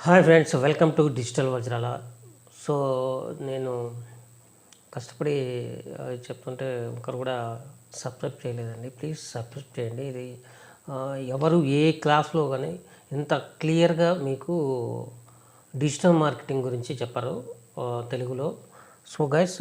Hi friends, welcome to digital వజ్రాల. So నేను కష్టపడి చెప్తుంటే ఒకరు కూడా సబ్స్క్రైబ్ చేయలేదండి. ప్లీజ్ సబ్స్క్రైబ్ చేయండి. ఇది ఎవరు ఏ క్లాస్లో కానీ ఇంత క్లియర్గా మీకు డిజిటల్ మార్కెటింగ్ గురించి చెప్పారు తెలుగులో. సో గైస్,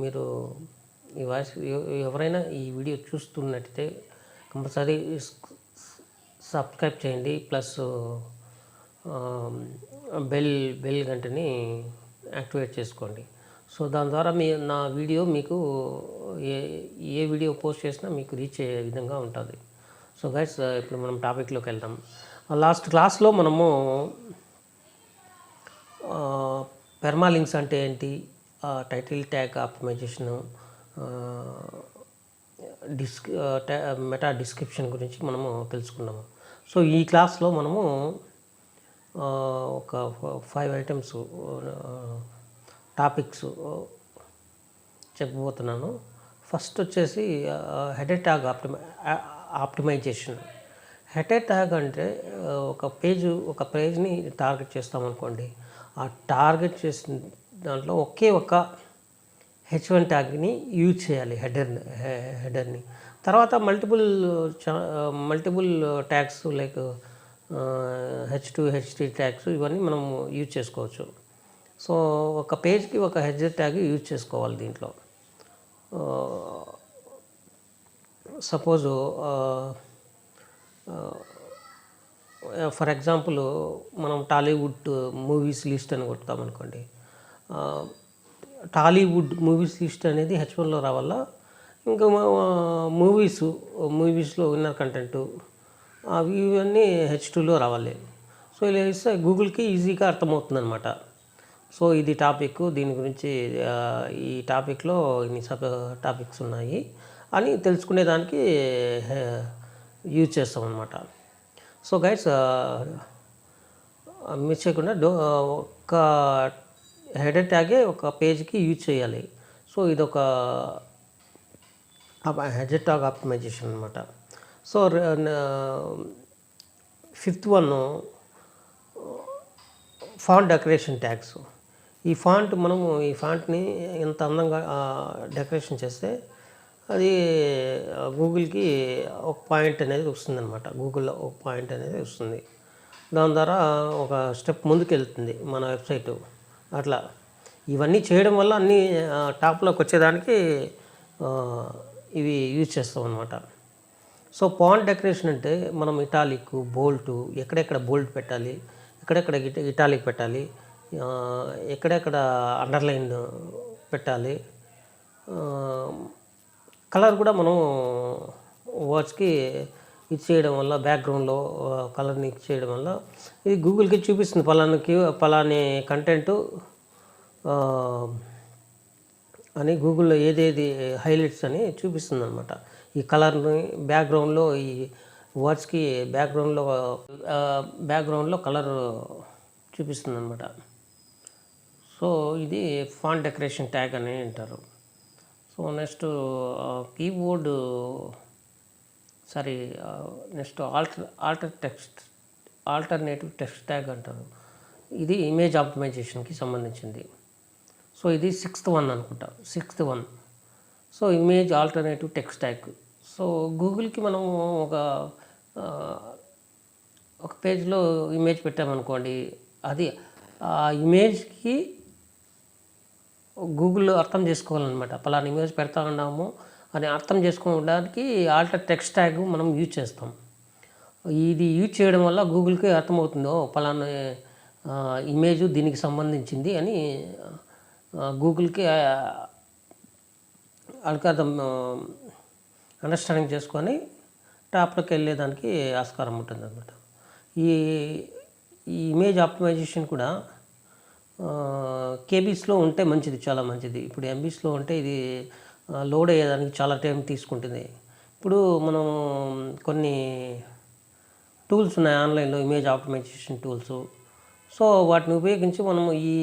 మీరు ఈ వాయిస్ ఎవరైనా ఈ వీడియో చూస్తున్నట్టయితే కంపల్సరీ సబ్స్క్రైబ్ చేయండి. ప్లస్ బెల్ గంటని యాక్టివేట్ చేసుకోండి. సో దాని ద్వారా నా వీడియో మీకు ఏ వీడియో పోస్ట్ చేసినా మీకు రీచ్ అయ్యే విధంగా ఉంటుంది. సో గైస్, ఇప్పుడు మనం టాపిక్లోకి వెళ్దాం. లాస్ట్ క్లాస్లో మనము పెర్మాలింక్స్ అంటే ఏంటి, title tag optimization, meta description గురించి మనము తెలుసుకున్నాము. సో ఈ క్లాస్లో మనము ఒక 5 ఐటమ్స్ టాపిక్స్ చెప్పబోతున్నాను. ఫస్ట్ వచ్చేసి header tag optimization. Header tag అంటే ఒక పేజ్ని టార్గెట్ చేస్తామనుకోండి. ఆ టార్గెట్ చేసిన దాంట్లో ఒకే ఒక H1 ట్యాగ్ని యూజ్ చేయాలి, హెడర్ని. తర్వాత multiple tags like H2, H3 tags ఇవన్నీ మనం యూజ్ చేసుకోవచ్చు. సో ఒక పేజ్కి ఒక హెడర్ ట్యాగ్ యూజ్ చేసుకోవాలి దీంట్లో. సపోజు ఫర్ ఎగ్జాంపుల్ మనం టాలీవుడ్ మూవీస్ లిస్ట్ అని కొడతామనుకోండి. టాలీవుడ్ మూవీస్ లిస్ట్ అనేది H1లో రావాలా. ఇంకా మూవీస్లో విన్నర్ కంటెంటు ఇవన్నీ H2లో రావాలి. సో ఇలా ఇస్తే గూగుల్కి ఈజీగా అర్థమవుతుంది అనమాట. సో ఇది టాపిక్, దీని గురించి ఈ టాపిక్లో ఇన్ని టాపిక్స్ ఉన్నాయి అని తెలుసుకునేదానికి యూజ్ చేస్తాం అనమాట. సో గైడ్స్, మిస్ చేయకుండా ఒక హెడర్ ట్యాగే ఒక పేజ్కి యూజ్ చేయాలి. సో ఇదొక హెడర్ ట్యాగ్ ఆప్టిమైజేషన్ అనమాట. So fifth one, font decoration tags. ఈ ఫాంట్ని ఎంత అందంగా డెకరేషన్ చేస్తే అది గూగుల్కి ఒక పాయింట్ అనేది వస్తుందన్నమాట. గూగుల్లో ఒక పాయింట్ అనేది వస్తుంది. దాని ద్వారా ఒక స్టెప్ ముందుకు వెళ్తుంది మన వెబ్సైటు. అట్లా ఇవన్నీ చేయడం వల్ల అన్నీ టాప్లోకి వచ్చేదానికి ఇవి యూజ్ చేస్తాం అన్నమాట. సో ఫాంట్ డెకరేషన్ అంటే మనం ఇటాలిక్, బోల్టు, ఎక్కడెక్కడ బోల్ట్ పెట్టాలి, ఎక్కడెక్కడ ఇటాలిక్ పెట్టాలి, ఎక్కడెక్కడ అండర్లైన్ పెట్టాలి, కలర్ కూడా మనం వర్డ్స్కి ఇచ్చేయడం వల్ల, బ్యాక్గ్రౌండ్లో కలర్ని ఇచ్చేయడం వల్ల ఇది గూగుల్కి చూపిస్తుంది పలాని కంటెంటు అని. గూగుల్లో ఏదేది హైలైట్స్ అని చూపిస్తుంది అనమాట. ఈ కలర్ని బ్యాక్గ్రౌండ్లో, ఈ వర్డ్స్కి బ్యాక్గ్రౌండ్లో కలర్ చూపిస్తుంది అనమాట. సో ఇది ఫాంట్ డెకరేషన్ ట్యాగ్ అని అంటారు. So next next alternative text tag అంటారు. ఇది ఇమేజ్ ఆప్టిమైజేషన్కి సంబంధించింది. సో ఇది sixth one. So image alternative text tag. So గూగుల్కి మనము ఒక పేజ్లో ఇమేజ్ పెట్టామనుకోండి, అది ఆ ఇమేజ్కి గూగుల్లో అర్థం చేసుకోవాలన్నమాట. పలానా ఇమేజ్ పెడతా ఉన్నాము అని అర్థం చేసుకోవడానికి ఆల్టర్ టెక్స్ట్ ట్యాగ్ మనం యూజ్ చేస్తాం. ఇది యూజ్ చేయడం వల్ల గూగుల్కి అర్థమవుతుందో పలానా ఇమేజ్ దీనికి సంబంధించింది అని గూగుల్కి అర్థం అండర్స్టాండింగ్ చేసుకొని టాప్లోకి వెళ్ళేదానికి ఆస్కారం ఉంటుంది అన్నమాట. ఈ ఇమేజ్ ఆప్టిమైజేషన్ కూడా కేబీస్లో ఉంటే మంచిది, చాలా మంచిది. ఇప్పుడు ఎంబీస్లో ఉంటే ఇది లోడ్ అయ్యేదానికి చాలా టైం తీసుకుంటుంది. ఇప్పుడు మనం కొన్ని టూల్స్ ఉన్నాయి ఆన్లైన్లో, ఇమేజ్ ఆప్టిమైజేషన్ టూల్స్. సో వాటిని ఉపయోగించి మనము ఈ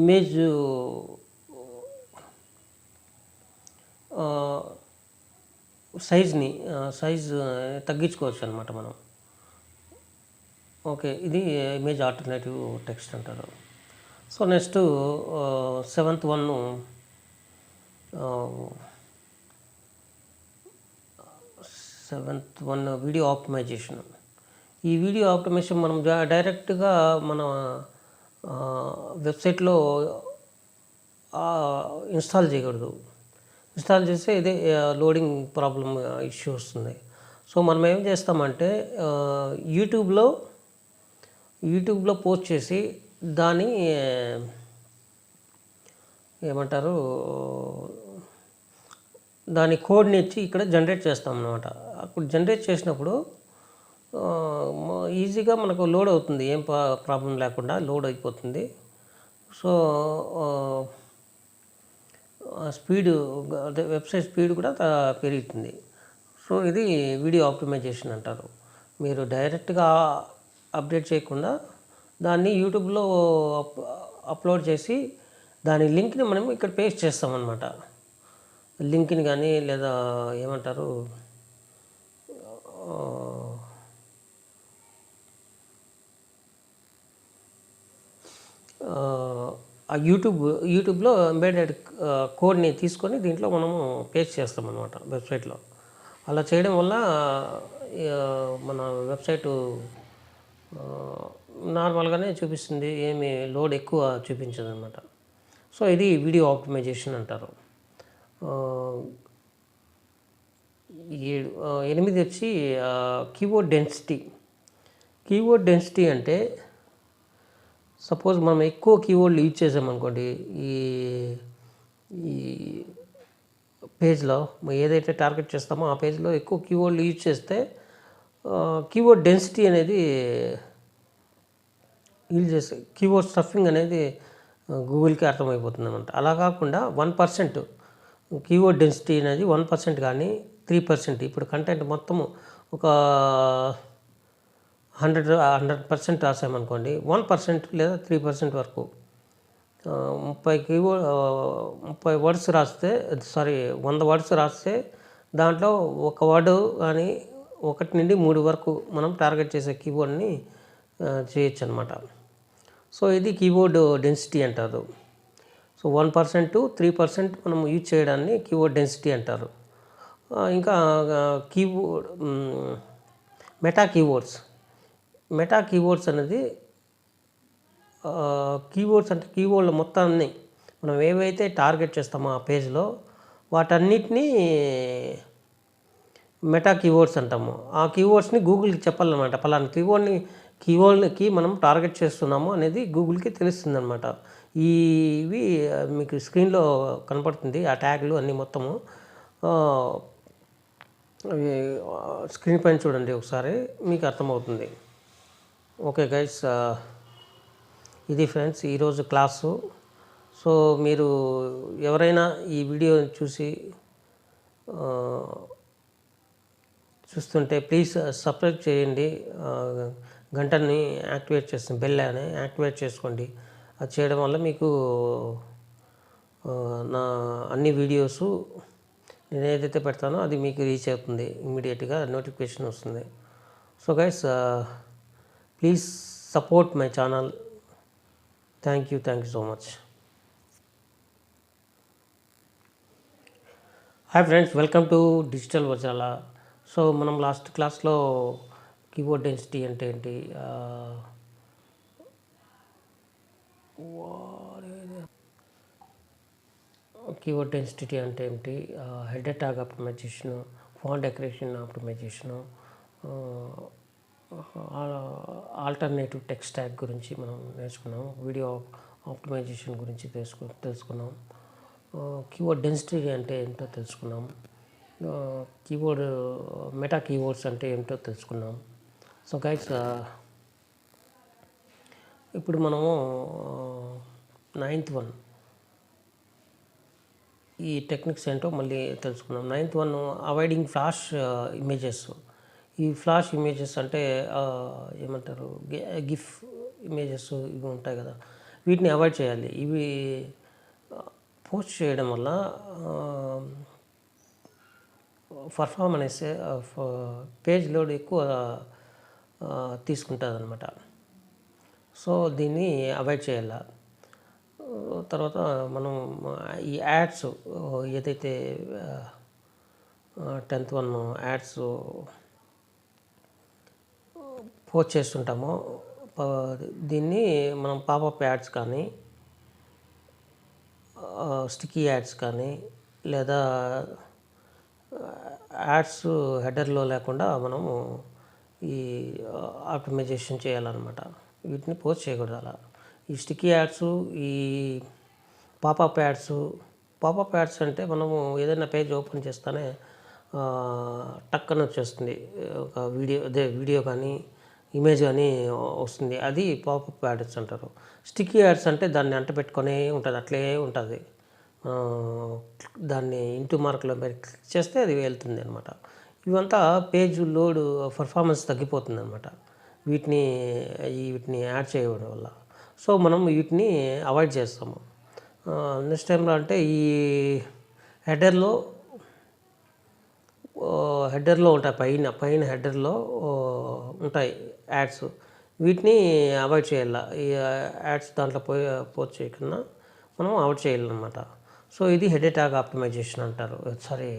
ఇమేజ్ సైజు తగ్గించుకోవచ్చు అనమాట మనం. ఓకే, ఇది ఇమేజ్ ఆల్టర్నేటివ్ టెక్స్ట్ అంటారు. So next seventh one video optimization. ఈ వీడియో ఆప్టిమైజేషన్ మనం డైరెక్ట్గా మన వెబ్సైట్లో ఇన్స్టాల్ చేయకూడదు. ఇన్స్టాల్ చేస్తే ఇదే లోడింగ్ ప్రాబ్లం ఇష్యూ వస్తుంది. సో మనం ఏం చేస్తామంటే యూట్యూబ్లో పోస్ట్ చేసి దాన్ని ఏమంటారు, దాని కోడ్ని ఇచ్చి ఇక్కడ జనరేట్ చేస్తాం అన్నమాట. అప్పుడు జనరేట్ చేసినప్పుడు ఈజీగా మనకు లోడ్ అవుతుంది, ఏం ప్రాబ్లం లేకుండా లోడ్ అయిపోతుంది. సో స్పీడ్, అదే వెబ్సైట్ స్పీడ్ కూడా పెరుగుతుంది. సో ఇది వీడియో ఆప్టిమైజేషన్ అంటారు. మీరు డైరెక్ట్గా అప్డేట్ చేయకుండా దాన్ని యూట్యూబ్లో అప్లోడ్ చేసి దాని లింక్ని మనం ఇక్కడ పేస్ట్ చేస్తామన్నమాట. లింక్ని కానీ లేదా ఏమంటారు, ఆ యూట్యూబ్లో ఎంబెడెడ్ కోడ్ని తీసుకొని దీంట్లో మనము పేస్ట్ చేస్తామన్నమాట వెబ్సైట్లో. అలా చేయడం వల్ల మన వెబ్సైటు నార్మల్గానే చూపిస్తుంది, ఏమి లోడ్ ఎక్కువ చూపించదు అనమాట. సో ఇది వీడియో ఆప్టిమైజేషన్ అంటారు. 8 వచ్చి కీబోర్డ్ డెన్సిటీ. కీబోర్డ్ డెన్సిటీ అంటే సపోజ్ మనం ఎక్కువ కీబోర్డ్లు యూజ్ చేసామనుకోండి, ఈ పేజ్లో ఏదైతే టార్గెట్ చేస్తామో ఆ పేజ్లో ఎక్కువ కీబోర్డ్లు యూజ్ చేస్తే కీబోర్డ్ డెన్సిటీ అనేది యూజ్ చేస్తే కీబోర్డ్ స్టఫింగ్ అనేది గూగుల్కి అర్థమైపోతుంది అన్నమాట. అలా కాకుండా 1% కీబోర్డ్ డెన్సిటీ అనేది 1% కానీ 3%, ఇప్పుడు కంటెంట్ మొత్తము ఒక 100% రాసామనుకోండి, 1% లేదా 3% వరకు 30 వర్డ్స్ రాస్తే, 100 వర్డ్స్ రాస్తే దాంట్లో ఒక వర్డ్ కానీ 1 నుండి 3 వరకు మనం టార్గెట్ చేసే కీబోర్డ్ని చేయొచ్చు అనమాట. సో ఇది కీబోర్డ్ డెన్సిటీ అంటారు. సో 1% 3% మనం యూజ్ చేయడాన్ని కీబోర్డ్ డెన్సిటీ అంటారు. ఇంకా మెటా కీబోర్డ్స్ అనేది కీబోర్డ్స్ అంటే కీబోర్డ్ల మొత్తాన్ని మనం ఏవైతే టార్గెట్ చేస్తామో ఆ పేజ్లో వాటన్నిటినీ మెటా కీబోర్డ్స్ అంటాము. ఆ కీబోర్డ్స్ని గూగుల్కి చెప్పాలన్నమాట. పలానా కీబోర్డ్కి మనం టార్గెట్ చేస్తున్నాము అనేది గూగుల్కి తెలుస్తుంది అనమాట. ఇవి మీకు స్క్రీన్లో కనపడుతుంది, ఆ ట్యాగ్లు అన్నీ మొత్తము. స్క్రీన్ పైన చూడండి ఒకసారి, మీకు అర్థమవుతుంది. ఓకే గైస్, ఇది ఫ్రెండ్స్ ఈరోజు క్లాసు. సో మీరు ఎవరైనా ఈ వీడియో చూస్తుంటే ప్లీజ్ సబ్స్క్రైబ్ చేయండి, గంటని యాక్టివేట్ చేస్తుంది, బెల్ అని యాక్టివేట్ చేసుకోండి. అది చేయడం వల్ల మీకు నా అన్ని వీడియోసు నేను ఏదైతే పెడతానో అది మీకు రీచ్ అవుతుంది, ఇమ్మీడియట్గా నోటిఫికేషన్ వస్తుంది. So guys, please support my channel. Thank you so much. Hi friends, welcome to digital Vajala. So మనం లాస్ట్ క్లాస్లో కీబోర్డ్ డెన్సిటీ అంటే ఏంటి, కీబోర్డ్ డెన్సిటీ అంటే ఏమిటి, header tag optimisation, font decoration optimisation, alternative text tag గురించి మనం నేర్చుకున్నాం. వీడియో ఆప్టిమైజేషన్ గురించి తెలుసుకున్నాం. కీబోర్డ్ డెన్సిటీ అంటే ఏంటో తెలుసుకున్నాం. మెటా కీబోర్డ్స్ అంటే ఏంటో తెలుసుకున్నాం. సో గైస్, ఇప్పుడు మనము 9th వన్ ఈ టెక్నిక్స్ ఏంటో మళ్ళీ తెలుసుకున్నాం. 9th one avoiding flash images. ఈ ఫ్లాష్ ఇమేజెస్ అంటే ఏమంటారు, గిఫ్ ఇమేజెస్ ఇవి ఉంటాయి కదా, వీటిని అవాయిడ్ చేయాలి. ఇవి పోస్ట్ చేయడం వల్ల పర్ఫార్మెన్స్ పేజ్ లోడ్ ఎక్కువ తీసుకుంటుంది అనమాట. సో దీన్ని అవాయిడ్ చేయాల. తర్వాత మనం ఈ యాడ్స్ ఏదైతే 10th 1 యాడ్స్ పోస్ట్ చేస్తుంటామో దీన్ని మనం పాపప్ యాడ్స్ కానీ స్టిక్కీ యాడ్స్ కానీ లేదా యాడ్స్ హెడర్లో లేకుండా మనము ఈ ఆప్టిమైజేషన్ చేయాలన్నమాట. వీటిని పోస్ట్ చేయకూడదు అలా. ఈ స్టిక్కీ యాడ్స్, ఈ పాపప్ యాడ్స్ అంటే మనము ఏదైనా పేజ్ ఓపెన్ చేస్తానే టక్కన వచ్చేస్తుంది, ఒక వీడియో కానీ ఇమేజ్ కానీ వస్తుంది, అది పాపప్ యాడ్స్ అంటారు. స్టిక్కీ యాడ్స్ అంటే దాన్ని అంటపెట్టుకొనే ఉంటుంది, అట్లే ఉంటుంది. దాన్ని ఇంటూ మార్కులో మీరు క్లిక్ చేస్తే అది వెళ్తుంది అనమాట. ఇవంతా పేజ్ లోడ్ పర్ఫార్మెన్స్ తగ్గిపోతుంది అనమాట వీటిని యాడ్ చేయడం వల్ల. సో మనం వీటిని అవాయిడ్ చేస్తాము. నెక్స్ట్ టైంలో అంటే ఈ హెడర్లో ఉంటాయి, పైన హెడర్లో ఉంటాయి యాడ్స్. వీటిని అవాయిడ్ చేయాలి. ఈ యాడ్స్ దాంట్లో పోస్ట్ చేయకుండా మనం అవాయిడ్ చేయాలన్నమాట. సో ఇది హెడర్ ట్యాగ్ ఆప్టిమైజేషన్ అంటారు. సారీ,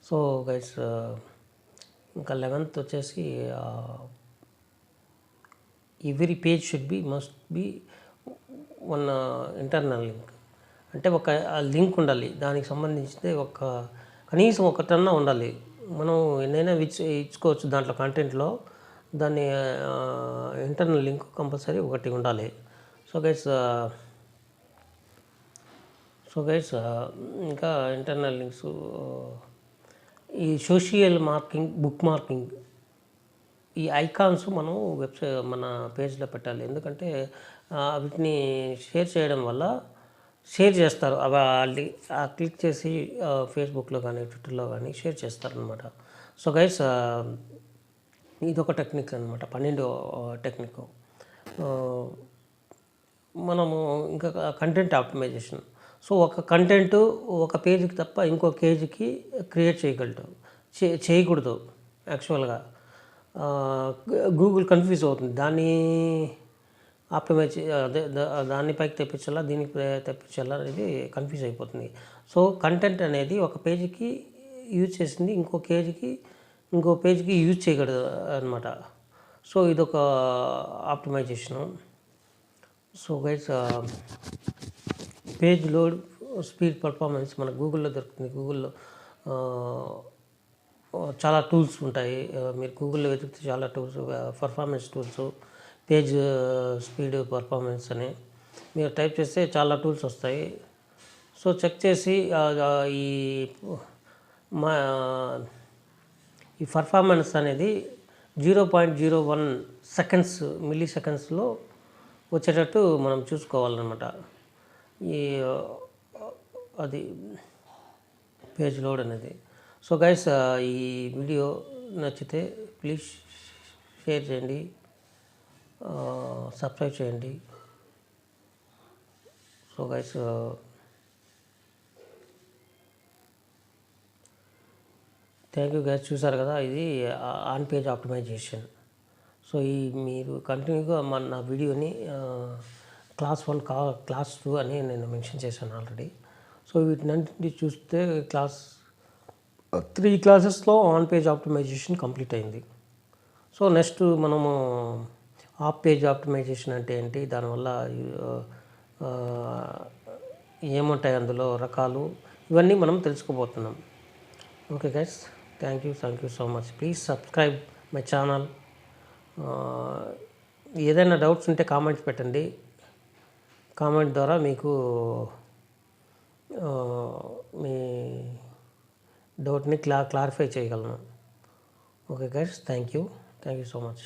సో గైస్, ఇంకా 11th వచ్చేసి every page must be one internal link. అంటే ఒక లింక్ ఉండాలి, దానికి సంబంధించి కనీసం ఒకటన్నా ఉండాలి. మనం ఎన్నైనా ఇచ్చుకోవచ్చు దాంట్లో కంటెంట్లో, దాన్ని ఇంటర్నల్ లింక్ కంపల్సరీ ఒకటి ఉండాలి. సో గైస్ ఇంకా ఇంటర్నల్ లింక్స్, ఈ సోషల్ మార్కింగ్, బుక్ మార్కింగ్, ఈ ఐకాన్స్ మనం మన పేజ్లో పెట్టాలి. ఎందుకంటే వీటిని షేర్ చేయడం వల్ల షేర్ చేస్తారు, అవి క్లిక్ చేసి ఫేస్బుక్లో కానీ ట్విట్టర్లో కానీ షేర్ చేస్తారనమాట. సో గైస్, ఇదొక టెక్నిక్ అనమాట, 12వ టెక్నిక్. మనము ఇంకా కంటెంట్ ఆప్టిమైజేషన్. సో ఒక కంటెంట్ ఒక పేజీకి తప్ప ఇంకో పేజీకి క్రియేట్ చేయకూడదు. యాక్చువల్గా గూగుల్ కన్ఫ్యూజ్ అవుతుంది, దాన్ని ఆప్టిమైజ్ దాన్ని పైకి తెప్పించాలా, దీనికి తెప్పించాలా అనేది కన్ఫ్యూజ్ అయిపోతుంది. సో కంటెంట్ అనేది ఒక పేజీకి యూజ్ చేసింది ఇంకో పేజీకి యూజ్ చేయకూడదు అనమాట. సో ఇదొక ఆప్టిమైజేషను. So guys, page load speed performance మన గూగుల్లో దొరుకుతుంది. గూగుల్లో చాలా టూల్స్ ఉంటాయి, మీరు గూగుల్లో వెతికితే చాలా tools, performance tools, page speed performance అని మీరు టైప్ చేస్తే చాలా టూల్స్ వస్తాయి. సో చెక్ చేసి ఈ పర్ఫార్మెన్స్ అనేది 0.01 సెకండ్స్, మిల్లీ సెకండ్స్లో వచ్చేటట్టు మనం చూసుకోవాలన్నమాట. అది పేజ్ లోడ్ అనేది. సో గైస్, ఈ వీడియో నచ్చితే ప్లీజ్ షేర్ చేయండి, సబ్స్క్రైబ్ చేయండి. So guys, thank you guys. చూసారు కదా, ఇది ఆన్ పేజ్ ఆప్టిమైజేషన్. సో మీరు కంటిన్యూగా నా వీడియోని క్లాస్ 1, క్లాస్ 2 అని నేను మెన్షన్ చేశాను ఆల్రెడీ. సో వీటిని చూస్తే క్లాస్ 3 క్లాసెస్లో ఆన్ పేజ్ ఆప్టిమైజేషన్ కంప్లీట్ అయింది. సో నెక్స్ట్ మనము ఆఫ్ పేజ్ ఆప్టిమైజేషన్ అంటే ఏంటి, దానివల్ల ఏముంటాయి అందులో రకాలు, ఇవన్నీ మనం తెలుసుకోబోతున్నాం. Okay guys, thank you so much. Please subscribe my channel. ఏదైనా డౌట్స్ ఉంటే కామెంట్స్ పెట్టండి. కామెంట్ ద్వారా మీకు మీ డౌట్ని క్లారిఫై చేయగలను. Okay guys, thank you so much.